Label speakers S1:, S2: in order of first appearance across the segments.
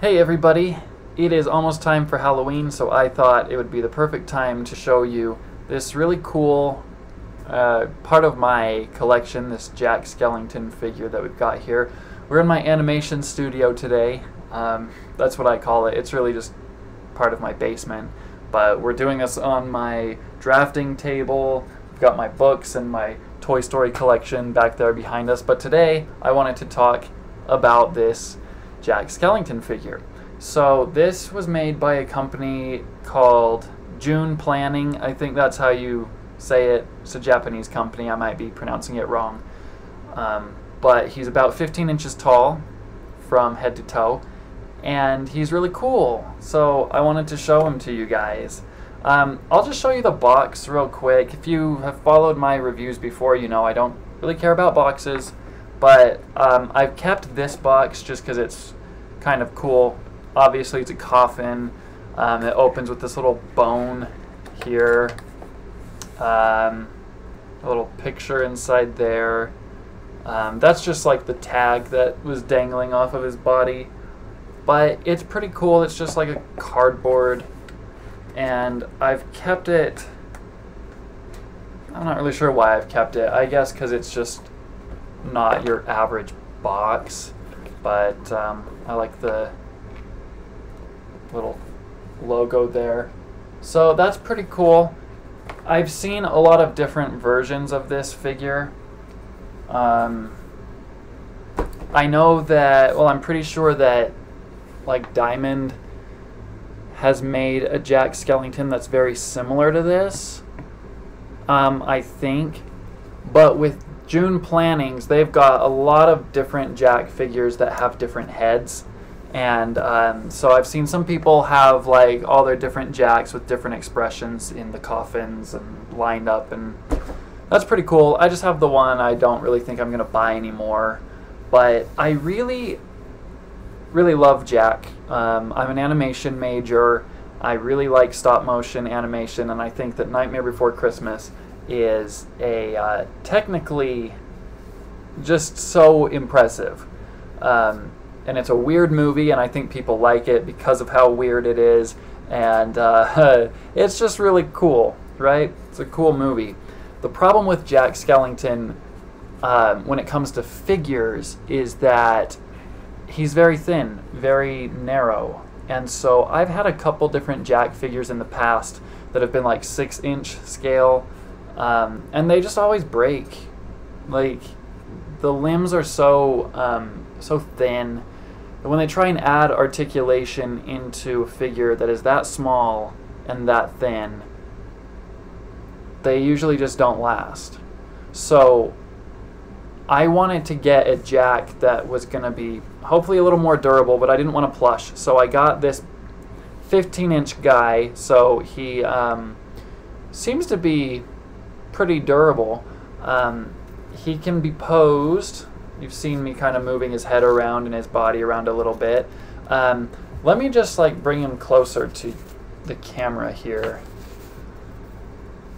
S1: Hey everybody, it is almost time for Halloween, so I thought it would be the perfect time to show you this really cool part of my collection, this Jack Skellington figure that we've got here. We're in my animation studio today. That's what I call it. It's really just part of my basement, but we're doing this on my drafting table. I've got my books and my Toy Story collection back there behind us, but today I wanted to talk about this Jack Skellington figure. So this was made by a company called JUN Planning. I think that's how you say it. It's a Japanese company. I might be pronouncing it wrong. But he's about 15 inches tall from head to toe, and he's really cool. So I wanted to show him to you guys. I'll just show you the box real quick. If you have followed my reviews before, you know I don't really care about boxes. But I've kept this box just because it's kind of cool. Obviously it's a coffin. It opens with this little bone here. A little picture inside there. That's just like the tag that was dangling off of his body. But it's pretty cool. It's just like a cardboard. And I've kept it. I'm not really sure why I've kept it. I guess because it's just not your average box, but I like the little logo there. So that's pretty cool. I've seen a lot of different versions of this figure. I know that, well, I'm pretty sure that like Diamond has made a Jack Skellington that's very similar to this, I think, but with JUN Plannings, they've got a lot of different Jack figures that have different heads, and so I've seen some people have like all their different Jacks with different expressions in the coffins and lined up, and that's pretty cool. I just have the one. I don't really think I'm gonna buy anymore, but I really love Jack. I'm an animation major. I really like stop motion animation, and I think that Nightmare Before Christmas is a technically just so impressive, and it's a weird movie, and I think people like it because of how weird it is, and it's just really cool, right? It's a cool movie. The problem with Jack Skellington when it comes to figures is that he's very thin, very narrow, and so I've had a couple different Jack figures in the past that have been like 6-inch scale. And they just always break. Like, the limbs are so so thin that when they try and add articulation into a figure that is that small and that thin, they usually just don't last. So I wanted to get a Jack that was going to be hopefully a little more durable, but I didn't want a plush. So I got this 15-inch guy, so he seems to be pretty durable. He can be posed. You've seen me kind of moving his head around and his body around a little bit. Let me just like bring him closer to the camera here.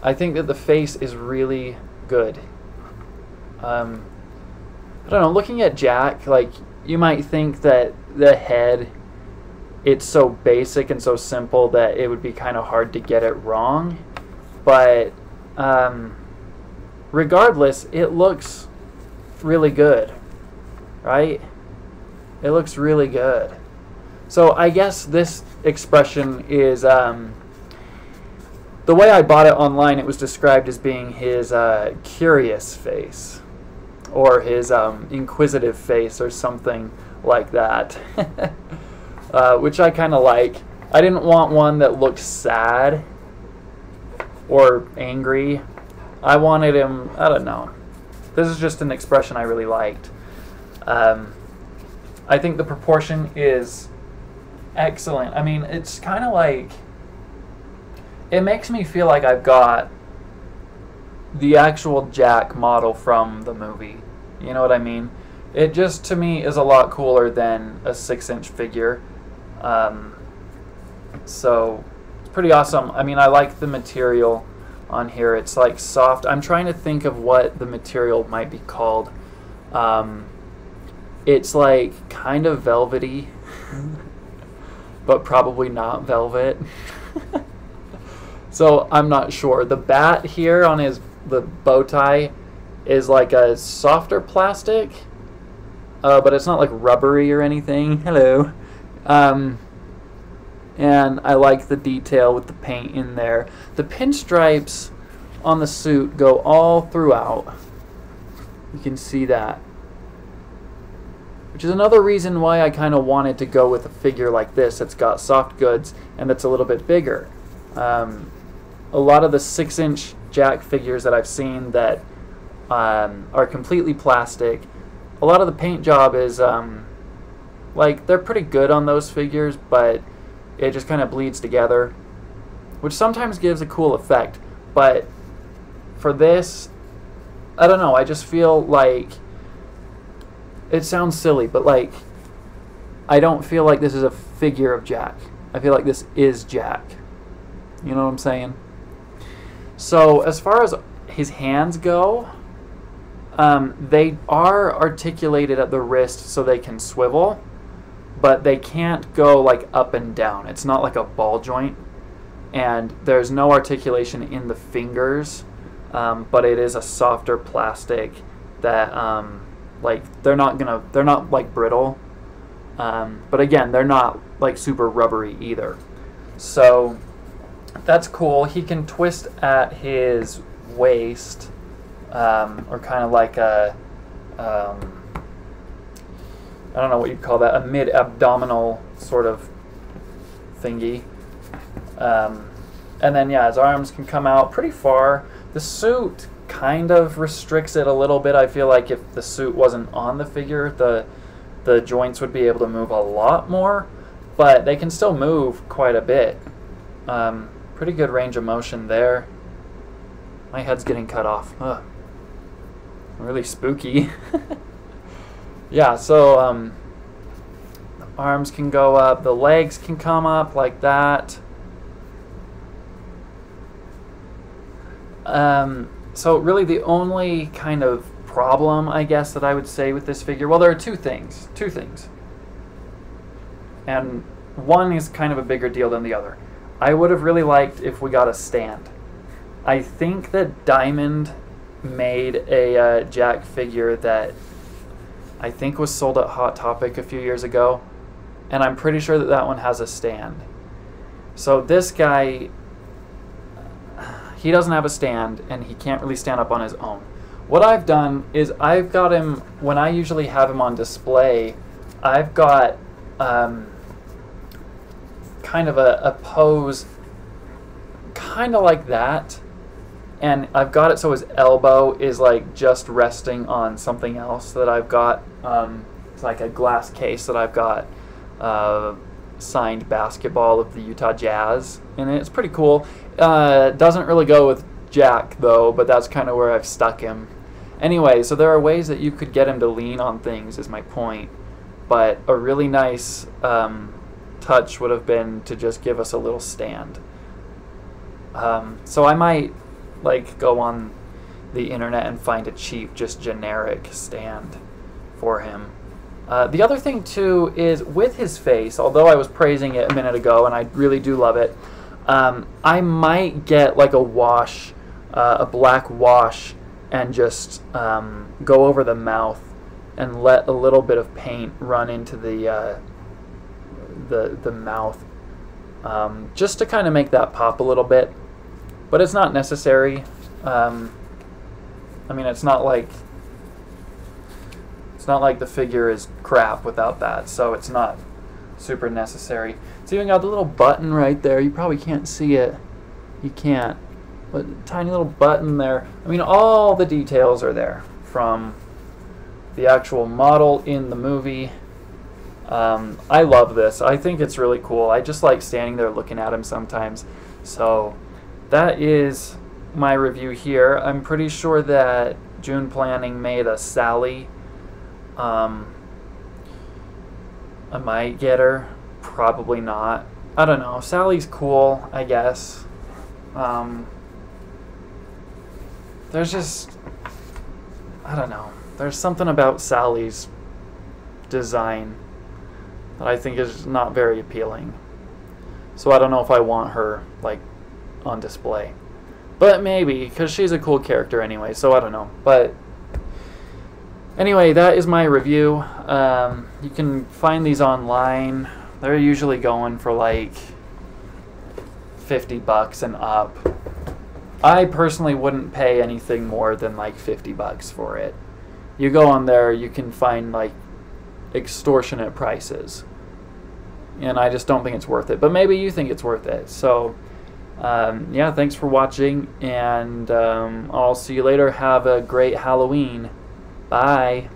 S1: I think that the face is really good. I don't know, looking at Jack, like, you might think that the head, it's so basic and so simple that it would be kind of hard to get it wrong, but regardless, it looks really good, right? It looks really good. So I guess this expression is, the way I bought it online, it was described as being his curious face, or his inquisitive face, or something like that, which I kind of like. I didn't want one that looked sad or angry. I wanted him, I don't know. This is just an expression I really liked. I think the proportion is excellent. I mean, it's kind of like, it makes me feel like I've got the actual Jack model from the movie. You know what I mean? It just, to me, is a lot cooler than a 6-inch figure. So, it's pretty awesome. I mean, I like the material on here. It's like soft. I'm trying to think of what the material might be called. It's like kind of velvety. but probably not velvet. So I'm not sure. The bat here on the bow tie is like a softer plastic, but it's not like rubbery or anything. Hello. And I like the detail with the paint in there. The pinstripes on the suit go all throughout. You can see that. Which is another reason why I kind of wanted to go with a figure like this that's got soft goods and that's a little bit bigger. A lot of the 6-inch Jack figures that I've seen that are completely plastic, a lot of the paint job is like, they're pretty good on those figures, but it just kind of bleeds together, which sometimes gives a cool effect. But for this, I don't know, I just feel like, it sounds silly, but like, I don't feel like this is a figure of Jack. I feel like this is Jack. You know what I'm saying? So as far as his hands go, they are articulated at the wrist so they can swivel, but they can't go like up and down. It's not like a ball joint, and there's no articulation in the fingers, but it is a softer plastic that like they're not like brittle, but again, they're not like super rubbery either. So that's cool. He can twist at his waist, or kind of like a I don't know what you'd call that, a mid-abdominal sort of thingy. And then, yeah, his arms can come out pretty far. The suit kind of restricts it a little bit. I feel like if the suit wasn't on the figure, the joints would be able to move a lot more, but they can still move quite a bit. Pretty good range of motion there. My head's getting cut off. Ugh. Really spooky. Yeah, so the arms can go up, the legs can come up like that. So really the only kind of problem, I guess, that I would say with this figure, well, there are two things. And one is kind of a bigger deal than the other. I would have really liked if we got a stand. I think that Diamond made a Jack figure that I think was sold at Hot Topic a few years ago, and I'm pretty sure that that one has a stand. So this guy, he doesn't have a stand, and he can't really stand up on his own. What I've done is I've got him, when I usually have him on display, I've got kind of a pose kind of like that, and I've got it so his elbow is like just resting on something else that I've got. It's like a glass case that I've got signed basketball of the Utah Jazz in it. It's pretty cool. Doesn't really go with Jack though, but that's kind of where I've stuck him. Anyway, so there are ways that you could get him to lean on things, is my point. But a really nice touch would have been to just give us a little stand. So I might like go on the internet and find a cheap, just generic stand for him. The other thing too is with his face, although I was praising it a minute ago and I really do love it, I might get like a wash, a black wash, and just go over the mouth and let a little bit of paint run into the mouth, just to kind of make that pop a little bit. But it's not necessary. I mean, it's not like the figure is crap without that, so it's not super necessary. It's even got the little button right there. You probably can't see it. You can't. But tiny little button there. I mean, all the details are there from the actual model in the movie. I love this. I think it's really cool. I just like standing there looking at him sometimes. So that is my review here. I'm pretty sure that JUN Planning made a Sally. I might get her. Probably not. I don't know. Sally's cool, I guess. There's just, I don't know. There's something about Sally's design that I think is not very appealing. So I don't know if I want her like on display. But maybe, because she's a cool character anyway, so I don't know. But anyway, that is my review. You can find these online. They're usually going for like $50 and up. I personally wouldn't pay anything more than like $50 for it. You go on there, you can find like extortionate prices. And I just don't think it's worth it. But maybe you think it's worth it. So yeah, thanks for watching, and I'll see you later. Have a great Halloween. Bye.